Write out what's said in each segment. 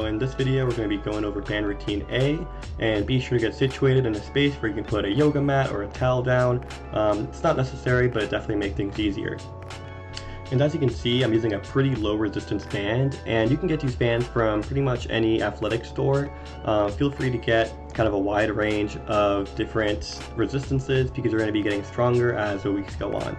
In this video, we're going to be going over band routine A, and be sure to get situated in a space where you can put a yoga mat or a towel down. It's not necessary, but it definitely makes things easier. And as you can see, I'm using a pretty low resistance band, and you can get these bands from pretty much any athletic store. Feel free to get kind of a wide range of different resistances because you're going to be getting stronger as the weeks go on.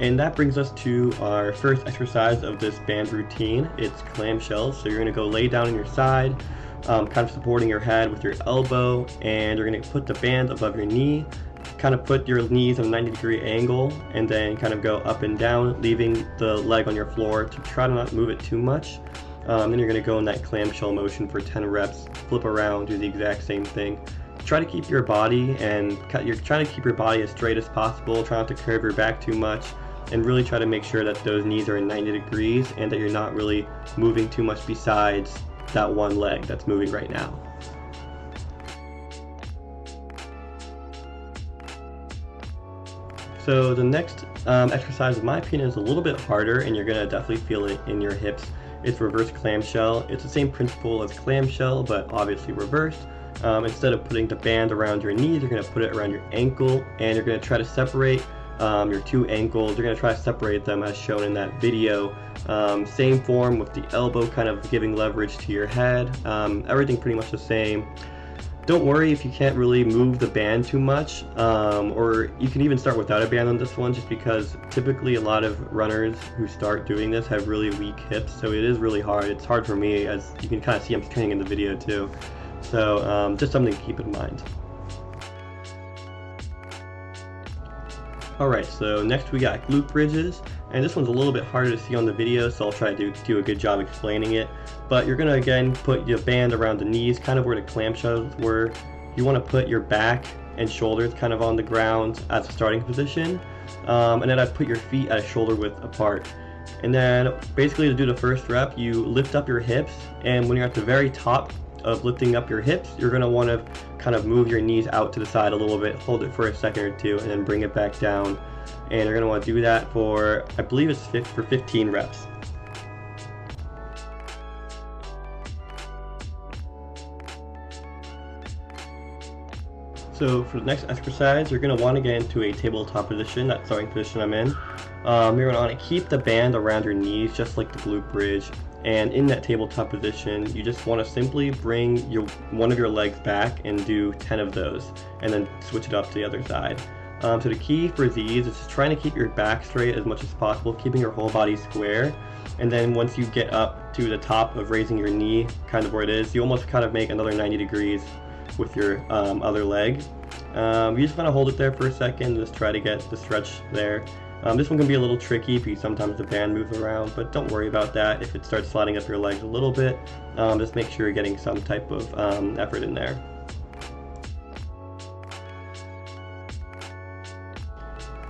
And that brings us to our first exercise of this band routine. It's clamshells. So you're going to go lay down on your side, kind of supporting your head with your elbow, and you're going to put the band above your knee, kind of put your knees at a 90-degree angle, and then kind of go up and down, leaving the leg on your floor to try to not move it too much. Then you're going to go in that clamshell motion for 10 reps, flip around, do the exact same thing. Try to keep your body you're trying to keep your body as straight as possible. Try not to curve your back too much, and really try to make sure that those knees are in 90 degrees and that you're not really moving too much besides that one leg that's moving right now. So the next exercise, in my opinion, is a little bit harder, and you're going to definitely feel it in your hips. It's reverse clamshell. It's the same principle as clamshell, but obviously reversed. Instead of putting the band around your knees, you're going to put it around your ankle, and you're going to try to separate your two ankles. You're going to try to separate them as shown in that video. Same form with the elbow kind of giving leverage to your head. Everything pretty much the same. Don't worry if you can't really move the band too much, or you can even start without a band on this one, just because typically a lot of runners who start doing this have really weak hips, so it is really hard. It's hard for me, as you can kind of see I'm training in the video too. So just something to keep in mind. Alright, so next we got glute bridges, and this one's a little bit harder to see on the video, so I'll try to do a good job explaining it. But you're going to again put your band around the knees, kind of where the clamshells were. You want to put your back and shoulders kind of on the ground as a starting position, and then I'd put your feet at a shoulder width apart. And then basically to do the first rep, you lift up your hips, and when you're at the very top of lifting up your hips, you're going to want to kind of move your knees out to the side a little bit, hold it for a second or two, and then bring it back down. And you're going to want to do that for, I believe it's for 15 reps. So for the next exercise, you're going to want to get into a tabletop position, that starting position I'm in. You're going to want to keep the band around your knees, just like the glute bridge. And in that tabletop position, you just want to simply bring one of your legs back and do 10 of those, and then switch it up to the other side. So the key for these is just trying to keep your back straight as much as possible, keeping your whole body square. And then once you get up to the top of raising your knee, kind of where it is, you almost kind of make another 90 degrees with your other leg. You just want to hold it there for a second, just try to get the stretch there. This one can be a little tricky because sometimes the band moves around, but don't worry about that. If it starts sliding up your legs a little bit, just make sure you're getting some type of effort in there.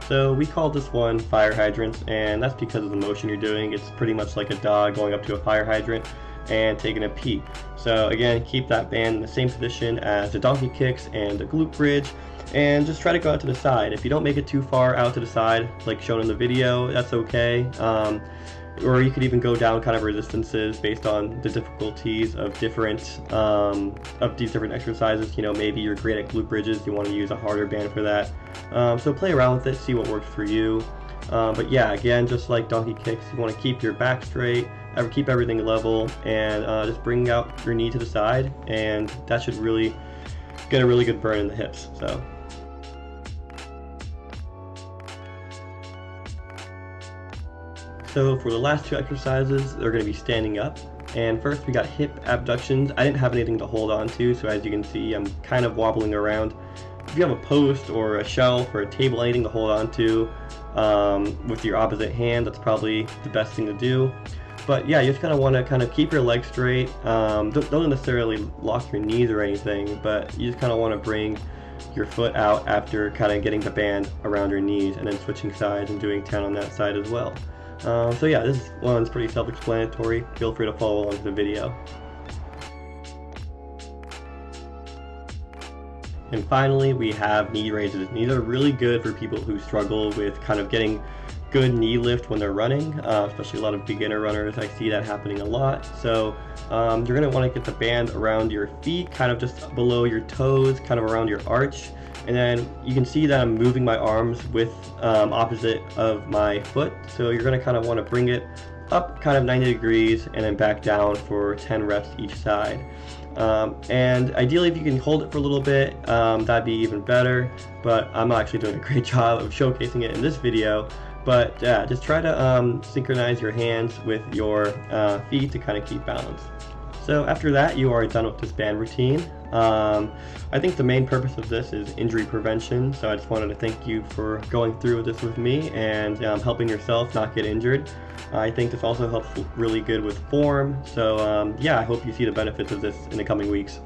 So we call this one fire hydrants, and that's because of the motion you're doing. It's pretty much like a dog going up to a fire hydrant and taking a pee. So again, keep that band in the same position as the donkey kicks and the glute bridge, and just try to go out to the side. If you don't make it too far out to the side, like shown in the video, that's okay. Or you could even go down kind of resistances based on the difficulties of these different exercises. You know, maybe you're great at glute bridges, you want to use a harder band for that. So play around with it, see what works for you. But yeah, again, just like donkey kicks, you want to keep your back straight, keep everything level, and just bring out your knee to the side, and that should really get a really good burn in the hips. So for the last two exercises, they're going to be standing up. And first we got hip abductions. I didn't have anything to hold on to, so as you can see, I'm kind of wobbling around. If you have a post or a shelf or a table, anything to hold on to with your opposite hand, that's probably the best thing to do. But yeah, you just kind of want to kind of keep your legs straight. Don't necessarily lock your knees or anything, but you just kind of want to bring your foot out after kind of getting the band around your knees, and then switching sides and doing 10 on that side as well. So yeah, this one's pretty self-explanatory. Feel free to follow along to the video. And finally, we have knee raises. These are really good for people who struggle with kind of getting good knee lift when they're running, especially a lot of beginner runners. I see that happening a lot. So you're going to want to get the band around your feet, kind of just below your toes, kind of around your arch. And then you can see that I'm moving my arms with opposite of my foot. So you're going to kind of want to bring it up kind of 90 degrees and then back down for 10 reps each side. And ideally, if you can hold it for a little bit, that'd be even better. But I'm not actually doing a great job of showcasing it in this video. But yeah, just try to synchronize your hands with your feet to kind of keep balance. So after that, you are done with this band routine. I think the main purpose of this is injury prevention, so I just wanted to thank you for going through this with me and helping yourself not get injured. I think this also helps really good with form, so yeah, I hope you see the benefits of this in the coming weeks.